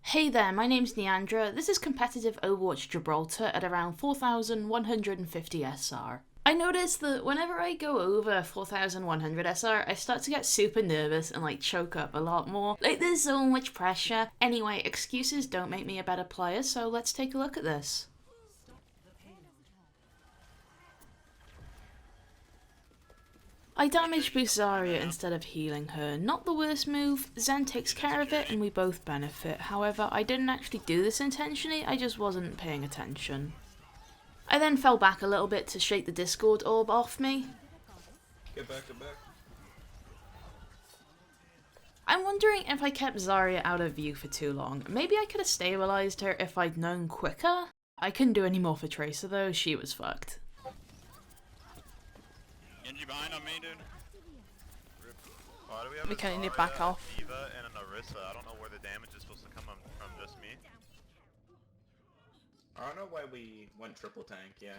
Hey there, my name's Neandra. This is competitive Overwatch Gibraltar at around 4150 SR. I noticed that whenever I go over 4100 SR, I start to get super nervous and choke up a lot more. There's so much pressure. Anyway, excuses don't make me a better player, so let's take a look at this. I damage boost Zarya instead of healing her. Not the worst move, Zen takes care of it and we both benefit. However, I didn't actually do this intentionally, I just wasn't paying attention. I then fell back a little bit to shake the Discord orb off me. Get back, get back. I'm wondering if I kept Zarya out of view for too long. Maybe I could have stabilized her if I'd known quicker? I couldn't do any more for Tracer though, she was fucked. Genji behind on me, dude. Why do we have We a kinda need to Zarya, back off. a Diva, and an Orisa? I don't know where the damage is supposed to come from just me. I don't know why we went triple tank, yeah.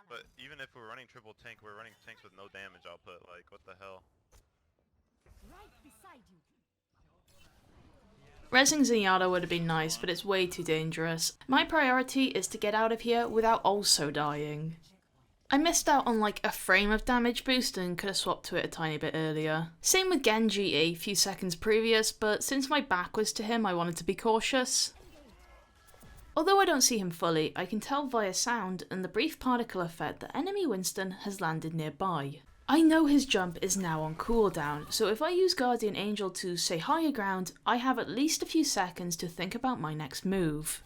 But even if we're running triple tank, we're running tanks with no damage output. Like, what the hell? Rezzing Zenyatta would have been nice, but it's way too dangerous. My priority is to get out of here without also dying. I missed out on a frame of damage boost and could have swapped to it a tiny bit earlier. Same with Genji a few seconds previous, but since my back was to him I wanted to be cautious. Although I don't see him fully, I can tell via sound and the brief particle effect that enemy Winston has landed nearby. I know his jump is now on cooldown, so if I use Guardian Angel to say higher ground, I have at least a few seconds to think about my next move.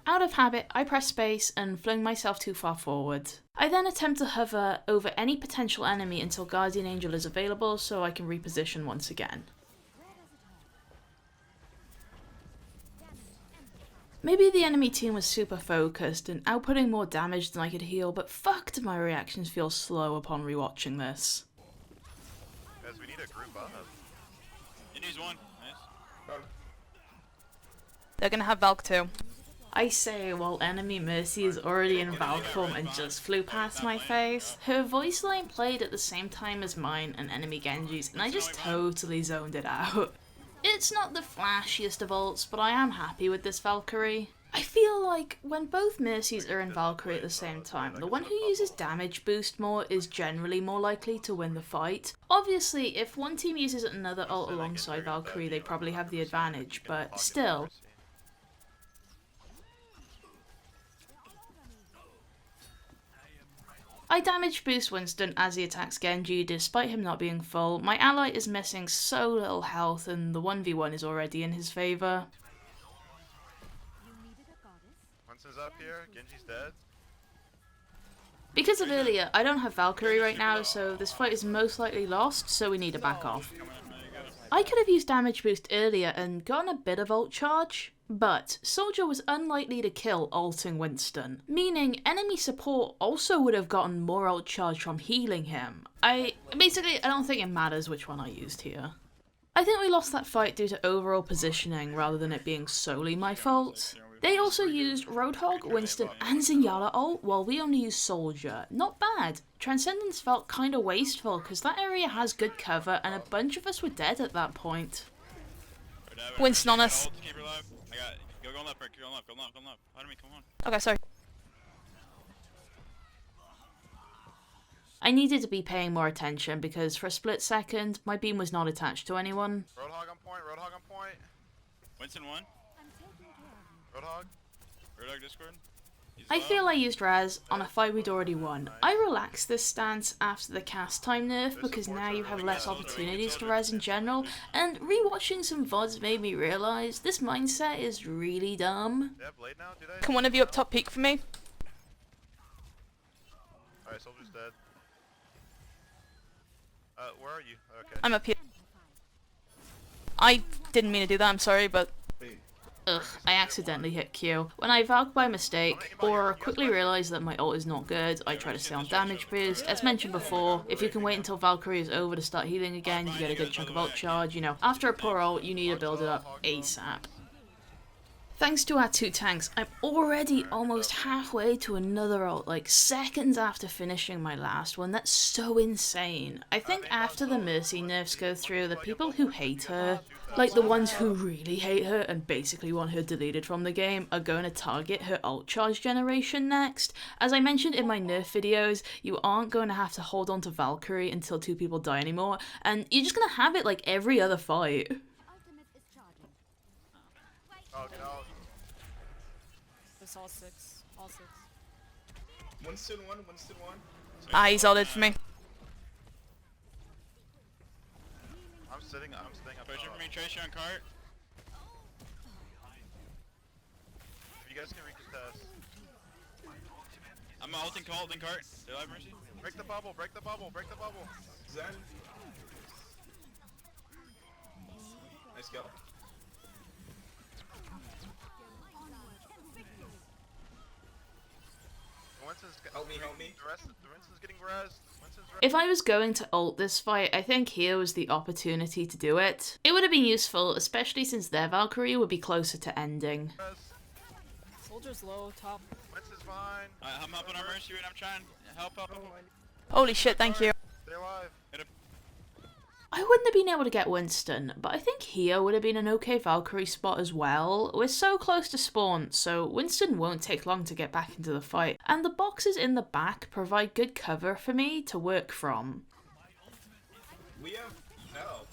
Out of habit, I press space and fling myself too far forward. I then attempt to hover over any potential enemy until Guardian Angel is available so I can reposition once again. Maybe the enemy team was super focused and outputting more damage than I could heal, but fuck do my reactions feel slow upon rewatching this. Guys, we need a group up. Genji's one. Nice. They're gonna have Valk too. I say while enemy Mercy is already in Valk form and just flew past my face. Her voice line played at the same time as mine and enemy Genji's and I just totally zoned it out. It's not the flashiest of ults, but I am happy with this Valkyrie. I feel like when both Mercies are in Valkyrie at the same time, the one who uses damage boost more is generally more likely to win the fight. Obviously, if one team uses another ult alongside Valkyrie, they probably have the advantage, but still. I damage boost Winston as he attacks Genji despite him not being full. My ally is missing so little health and the 1v1 is already in his favour. Winston's up here. Genji's dead. Because of earlier, I don't have Valkyrie right now, so this fight is most likely lost, so we need to back off. I could have used damage boost earlier and gotten a bit of ult charge, but Soldier was unlikely to kill ulting Winston, meaning enemy support also would have gotten more ult charge from healing him. I don't think it matters which one I used here. I think we lost that fight due to overall positioning rather than it being solely my fault. They also used Roadhog, Winston and Zenyatta ult while we only used Soldier. Not bad. Transcendence felt kinda wasteful because that area has good cover and a bunch of us were dead at that point. Winston on us. Keep her alive. I got it. Go left, Rick. Go left. Go left. Go left. Pardon me. Come on. Okay, sorry. I needed to be paying more attention because for a split second, my beam was not attached to anyone. Roadhog on point. Roadhog on point. Winston one. Roadhog. Roadhog Discord. He's I low. feel I used Raz on a fight we'd already won. I relaxed this stance after the cast time nerf because now you have less opportunities to Raz in general, and rewatching some VODs made me realise this mindset is really dumb. They have blade now? Do they? Can one of you up top peek for me? Alright, Soldier's dead. Where are you? Okay. I'm up here. I didn't mean to do that, I'm sorry, but Ugh, I accidentally hit Q. When I Valk by mistake, or quickly realise that my ult is not good, I try to stay on damage boost. As mentioned before, if you can wait until Valkyrie is over to start healing again, you get a good chunk of ult charge, you know. After a poor ult, you need to build it up ASAP. Thanks to our 2 tanks, I'm already almost halfway to another ult, like seconds after finishing my last one. That's so insane. I think after the Mercy nerfs go through, the people who hate her, like the ones who really hate her and basically want her deleted from the game, are going to target her ult charge generation next. As I mentioned in my nerf videos, you aren't going to have to hold on to Valkyrie until 2 people die anymore, and you're just going to have it like every other fight. Oh, get out. It's all 6. All 6. Winston one. Ah, he's ulted for me. I'm sitting up. Pressure for me, Tracer on cart. If you guys can recontest. I'm ulting call, ulting cart. They have Mercy. Break the bubble, break the bubble, break the bubble. Zen. Nice go. Help me. The Winston's getting rezzed. If I was going to ult this fight, I think here was the opportunity to do it. It would have been useful, especially since their Valkyrie would be closer to ending. Soldier's low, top. Winston's fine. I'm helping our Mercy and I'm trying to help. Holy shit, thank you. Stay alive. I wouldn't have been able to get Winston, but I think here would have been an okay Valkyrie spot as well. We're so close to spawn, so Winston won't take long to get back into the fight, and the boxes in the back provide good cover for me to work from. We have help.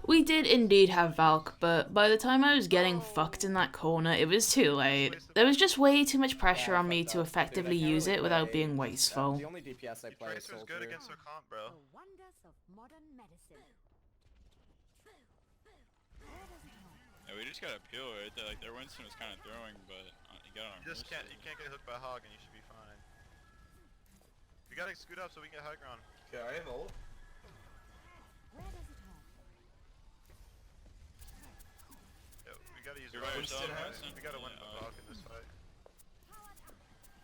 We did indeed have Valk, but by the time I was getting fucked in that corner, it was too late. There was just way too much pressure on me to effectively use it without being wasteful. The only DPS I play is Tracer's good against her comp, bro. Yeah, we just gotta peel it. Like their Winston was kind of throwing, but you got on. You can't get hooked by Hog and you should be fine. We gotta scoot up so we can get high ground. Okay, I have ult. Yeah, we gotta use You're right, Winston. Winston. We gotta win the Hog in this fight.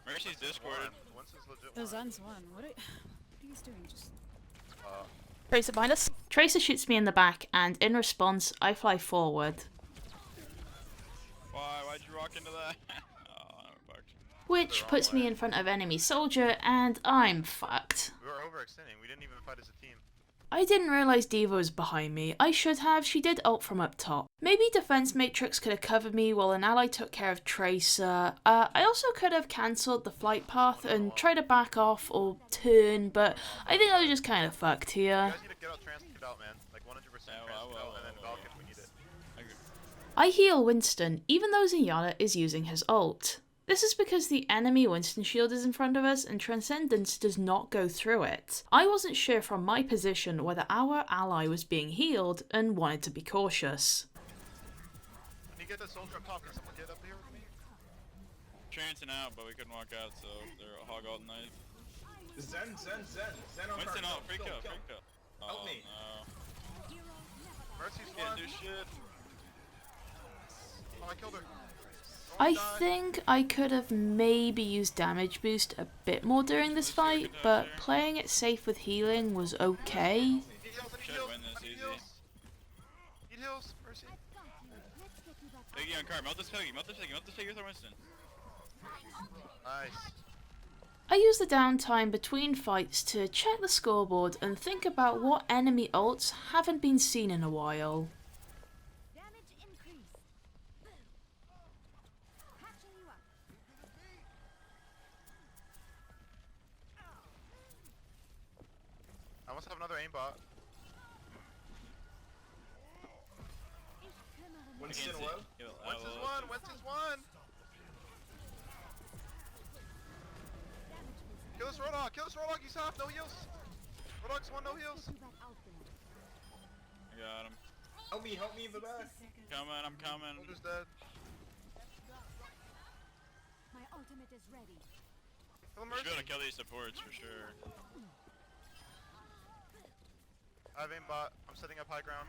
Mercy's discorded. Winston's legit. The Zen's one. What are you guys doing? Just. Tracer behind us. Tracer shoots me in the back, and in response, I fly forward. Why'd you rock into that? Oh, I'm fucked. Which puts me in front of enemy soldier, and I'm fucked. We were overextending. We didn't even fight as a team. I didn't realise Diva was behind me. I should have. She did ult from up top. Maybe Defense Matrix could have covered me while an ally took care of Tracer. I also could have cancelled the flight path and tried to back off or turn, but I think I was just kind of fucked You here. guys need to get out, get out, man. Like 100% Yeah, transfer out, and then Valk if we need it. I heal Winston, even though Zenyatta is using his ult. This is because the enemy Winston shield is in front of us and Transcendence does not go through it. I wasn't sure from my position whether our ally was being healed and wanted to be cautious. Can you get the soldier up top? Can someone get up here with me? Trancing out, but we couldn't walk out, so they're hog alt knife. Zen on Winston cart. out, free kill. Help Oh me. no. Mercy's Can't one. do shit. Oh, I killed her. I think I could have maybe used damage boost a bit more during this fight, but playing it safe with healing was okay. Need heals, I need Should heals. win this I need easy. heals. Need heals. Mercy. Piggy on cart, melt this piggy with our Winston. Nice. I use the downtime between fights to check the scoreboard and think about what enemy ults haven't been seen in a while. I must have another aimbot. Winston low. Winston's one. Winston's one. Kill this Roadhog. Kill this Roadhog. He's half. No heals. Roadhog's one. No heals. I got him. Help me in the back. I'm coming. Soldier's dead. My ultimate is ready. Kill him, We should be able Mercy. to kill these supports for sure. I have aimbot. I'm setting up high ground.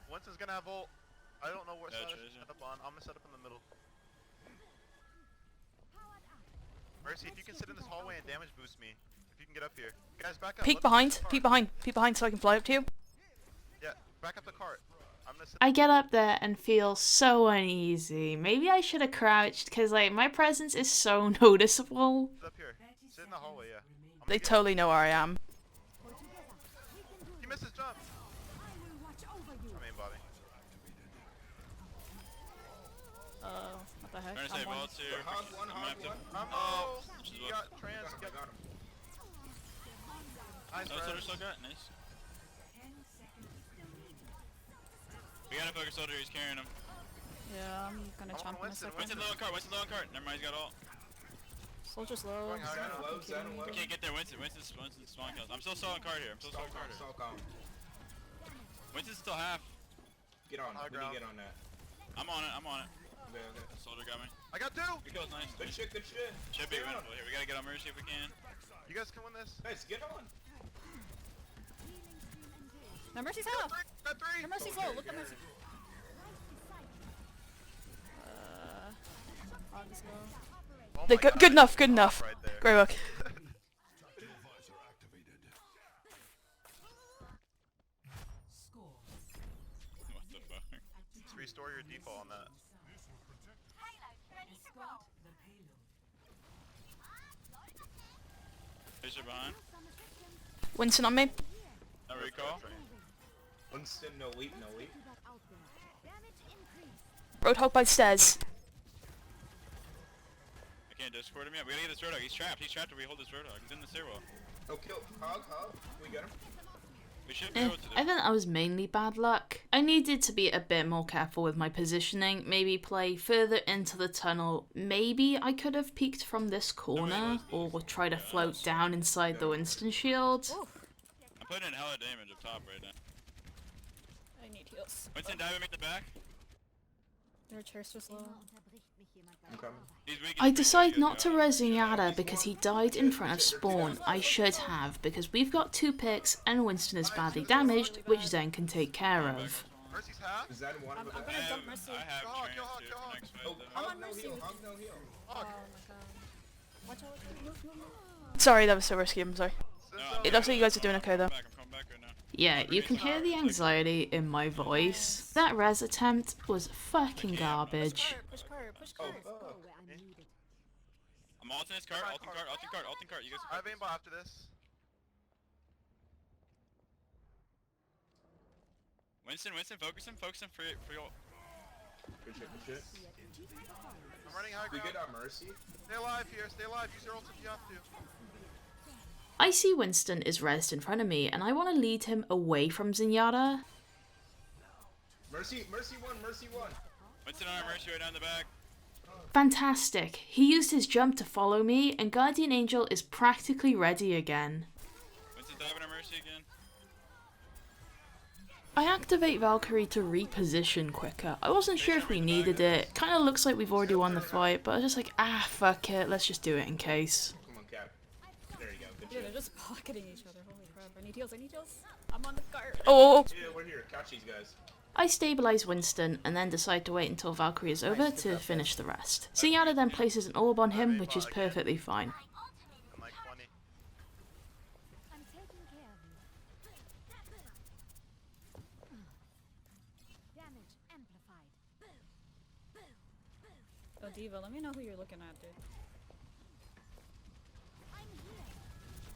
Winston's gonna have ult. I don't know what Yeah, side I Tracer. should set up on. I'm gonna set up in the middle. Mercy, if you can sit in this hallway and damage boost me. If you can get up here. Guys, back up. Peek Let's behind. push the Peek cart. behind. Peek behind so I can fly up to you. Yeah, back up the cart. I'm gonna sit I get up there and feel so uneasy. Maybe I should have crouched because like my presence is so noticeable. up here. Sit in the hallway, yeah. They totally know where I am. He missed his jump. I will watch over you. I mean, Bobby. What the heck? Trying to say I'm one. vaults here. Hog one, I'm hog gonna have one. Oh, She's he up. got trans. I got him. Nice, Oh, soldier Red. still got it. Nice. We gotta focus soldier. He's carrying him. Yeah, I'm gonna I chomp in want a Winston, second. Winston low on cart. Winston low on cart. Never mind. He's got all. Soldier's low. Going high. Zen low, Zen low. We can't get there. Winston's spawn kills. I'm still stalling cart here. I'm still Stall stalling cart calm, here. stall calm. Winston's still half. Get on, High we need to ground. get on that. I'm on it. I'm on it. Okay, okay. Soldier got me. I got 2. Good kills. Nice. Good shit, good shit. Should be Stay on. winnable here. We gotta get on Mercy if we can. You guys can win this. Nice, get on. No, Mercy's half. Got 3. No, Mercy's low. Look at Mercy. Hog's low. Oh They my good, God, good enough. Good off enough. Right there. Great work. What the fuck? Just restore your default on that. Fisher behind. Winston on me. No recall. Winston, no leap, no leap. Roadhog by stairs. I can't discord him yet. We gotta get this Roadhog. He's trapped. He's trapped if we hold this Roadhog. He's in the stairwell. Oh, kill. Hog, hog. We get him. We should be able to do I think that was mainly bad luck. I needed to be a bit more careful with my positioning, maybe play further into the tunnel. Maybe I could have peeked from this corner, or try to float down inside the Winston shield. I'm putting in hella damage up top right now. I need heals. Winston, dive him in the back. Their chairs was low. I'm coming. He's weak. I decide not to res Zenyatta because he died in front of spawn. I should have, because we've got 2 picks and Winston is badly damaged, which Zen can take care of. Mercy's half. Zen one of I'm the gonna jump Mercy. I have Kill Hog, kill trans Hog, here kill for Hog. next fight Oh, though. hog on no Mercy. heal, hog no heal. Oh my god. Watch out, move. Sorry, that was so risky. I'm sorry. It looks like you guys are doing okay though. I'm coming back right now. Yeah, you can hear the anxiety in my voice. That res attempt was fucking garbage. Push cart, push Oh, cart. fuck. I'm ulting his cart, ulting cart, ulting cart, ulting cart. You guys I have aimbot after this. Winston, focus him for your... Good shit, good shit. I'm running high We ground. get our Mercy. Stay alive here. Stay alive. Use your ult if you have to. I see Winston is resed in front of me, and I want to lead him away from Zenyatta. Mercy, Mercy one, Mercy one. Winston on our Mercy right down the back. Fantastic. He used his jump to follow me, and Guardian Angel is practically ready again. Winston's diving our Mercy again. I activate Valkyrie to reposition quicker. I wasn't sure if we needed it. Kinda looks like we've already won the fight, but I was just like, fuck it, let's just do it in case. Come on, Cap. There you go, good Dude, shit. they're just pocketing each other. Holy crap. I need heals, I need heals. I'm on the cart. Oh! Yeah, we're here. Catch these guys. I stabilize Winston and then decide to wait until Valkyrie is over to finish the rest. Zenyatta then places an orb on him, which is perfectly fine. I'm like 20. I'm taking care of you. Damage amplified. Oh, Diva, let me know who you're looking at, dude.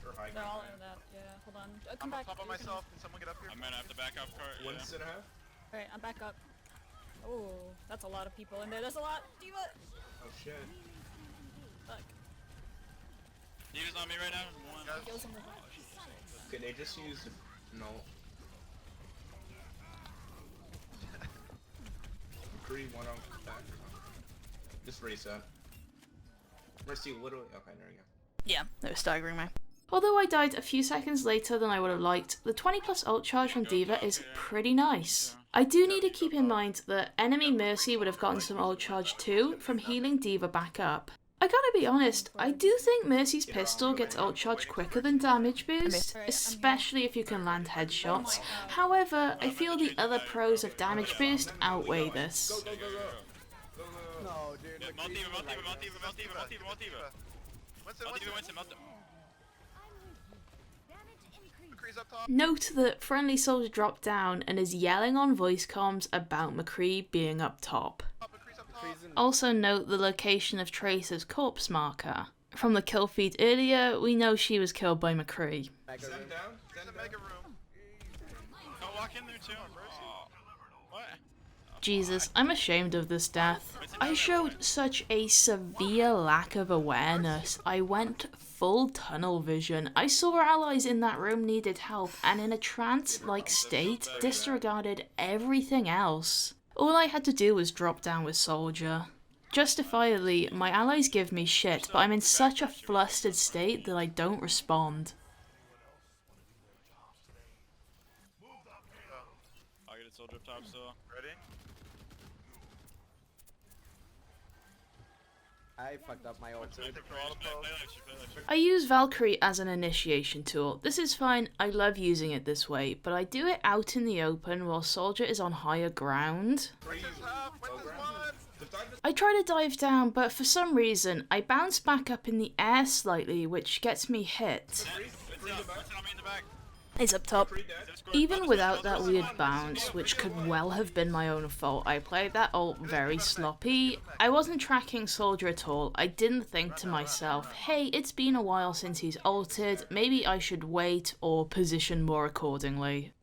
Or high They're all ground. in that. Yeah, hold on. I'm Come back. up on You can- myself. Can someone get up here? I'm gonna have to back up cart. Yeah. Winston half. Alright, I'm back up. Oh, that's a lot of people in there. There's a lot. Diva! Oh shit. Fuck. Diva's on me right now. One. Guys, Kills him. Okay, they just used. No. Three, one on back. Just reset. Mercy literally. Okay, there you go. Yeah, they were staggering me. Although I died a few seconds later than I would have liked, the 20+ ult charge from Diva is pretty nice. I do need to keep in mind that enemy Mercy would have gotten some ult charge too from healing Diva back up. I gotta be honest, I do think Mercy's pistol gets ult charge quicker than damage boost, especially if you can land headshots. However, I feel the other pros of damage boost outweigh this. Go, go, go, go. Go, go, go. no, dude. Yeah, Mount Diva, Mount Diva, Mount Diva, Mount Diva, Mount Diva, Mount Diva. Winston, Mount Diva, Winston. Winston, Mount Diva. I'm with you. Damage increased. McCree's up top. Note that friendly soldier dropped down and is yelling on voice comms about McCree being up top. McCree's up top. Also note the location of Tracer's corpse marker. From the kill feed earlier, we know she was killed by McCree. Zen down. There's Zen a down. mega room. Don't walk in there too. Oh, what? Jesus, I'm ashamed of this death. I showed such a severe lack of awareness. I went full tunnel vision. I saw our allies in that room needed help and in a trance-like state disregarded everything else. All I had to do was drop down with soldier. Justifiably, my allies give me shit, but I'm in such a flustered state that I don't respond. I'll get a soldier up top still. Ready? I fucked up my ult. Play left. I use Valkyrie as an initiation tool. This is fine, I love using it this way, but I do it out in the open while soldier is on higher ground. Where's his half? Where's his one? I try to dive down, but for some reason, I bounce back up in the air slightly, which gets me hit. He's up top. Even without that weird bounce, which could well have been my own fault, I played that ult very sloppy. I wasn't tracking soldier at all. I didn't think to myself, hey, it's been a while since he's ulted, maybe I should wait or position more accordingly.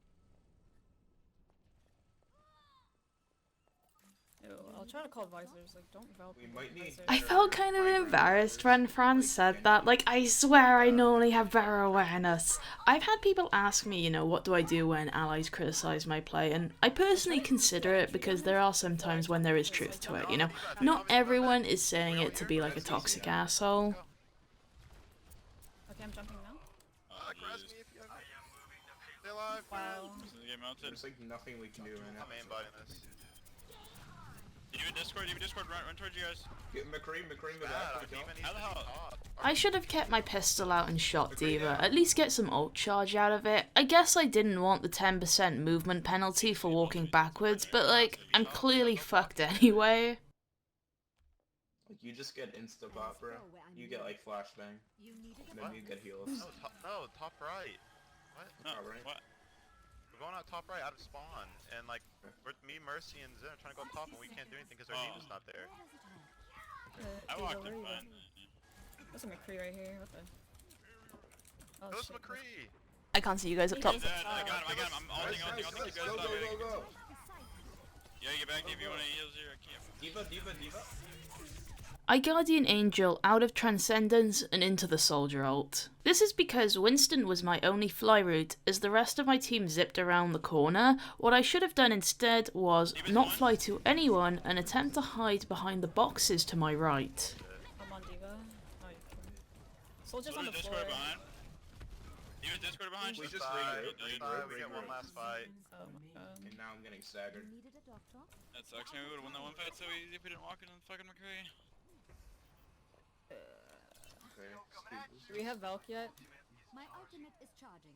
I'll try to call visors, like, don't valve We might need. visors. I felt kind of embarrassed when Fran said that. Like, I swear I normally have better awareness. I've had people ask me, you know, what do I do when allies criticize my play, and I personally consider it because there are some times when there is truth to it, you know? Not everyone is saying it to be like a toxic asshole. Okay, I'm jumping now. Grasp me if you have. Stay alive. Wow. Get mounted. There's like nothing we can do right now. I'm aimbotting this. You have Discord, run towards you guys. Get McCree go Bad, back. our demon needs How to the be hell? top. I should have kept my pistol out and shot D.Va, at least get some ult charge out of it. I guess I didn't want the 10% movement penalty for walking backwards, but like, I'm clearly fucked anyway. Like you just get insta bot, bro. You get like flashbang, You needed and then you get heals. No, top right. What? No, Alright. what? We're going out top right out of spawn, and like, me, Mercy, and Zen are trying to go up top, and we can't do anything because our team is not there. I walked in fine. There's a McCree right here, what the? Oh, Ghost shit. McCree! I can't see you guys up top. I got him. I'm ulting you guys. Go. Yeah, get back if you want any heals here. I can't. Diva. I Guardian Angel out of Transcendence and into the Soldier ult. This is because Winston was my only fly route, as the rest of my team zipped around the corner. What I should have done instead was not fly to anyone and attempt to hide behind the boxes to my right. I'm on D.Va. Oh, you're cool. Soldier's on the floor. Discord behind. Even Discord behind. We just We get one last fight. Oh my god. And now I'm getting staggered. needed a doctor. That sucks. Maybe we would've won that one fight so easy if we didn't walk into the fucking McCree. Okay. Do we have Valk yet? My ultimate is charging.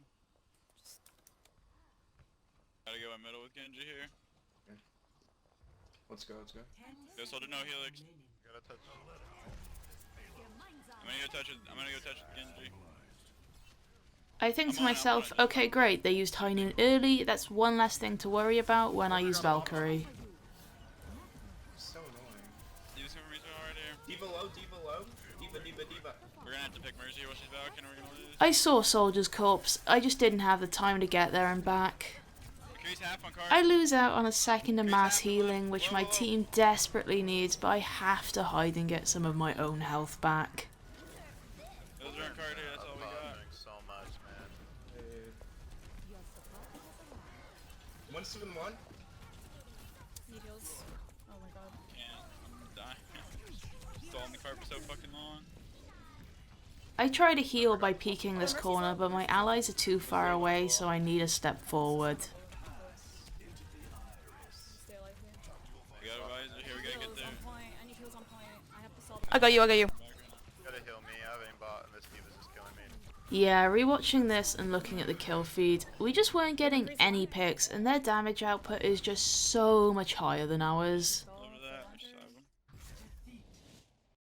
Gotta go in middle with Genji here. Let's go. Go soldier, no helix. Gotta touch. I'm gonna go touch with Genji. I think to myself, okay great, they used High Noon early, that's one less thing to worry about when I use Valkyrie. So annoying. Use him for me so hard here. Diva low. Diva. We're gonna have to pick Mercy while she's back and we're gonna lose. I saw Soldier's corpse, I just didn't have the time to get there and back. McCree's half on card. I lose out on a second of mass healing, which my team desperately needs, but I have to hide and get some of my own health back. Those are on card here, that's all we got. Doing so much, man. 171. Need heals. Oh my god. Can't. I'm dying. Stalled in the card for so fucking long. I try to heal by peeking this corner, but my allies are too far away, so I need a step forward. Stay alive here. We got a visor here, we gotta get Heals there. on point. I need heals on point. I have to solve. I got you. Gotta heal me. I have aimbot, and this Diva's just killing me. Yeah, rewatching this and looking at the kill feed, we just weren't getting any picks, and their damage output is just so much higher than ours.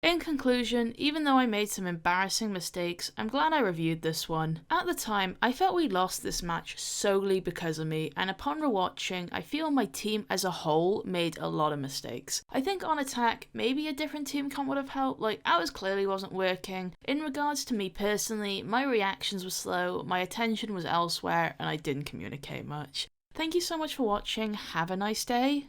In conclusion, even though I made some embarrassing mistakes, I'm glad I reviewed this one. At the time, I felt we lost this match solely because of me, and upon rewatching, I feel my team as a whole made a lot of mistakes. I think on attack, maybe a different team comp would have helped, like ours clearly wasn't working. In regards to me personally, my reactions were slow, my attention was elsewhere, and I didn't communicate much. Thank you so much for watching, have a nice day.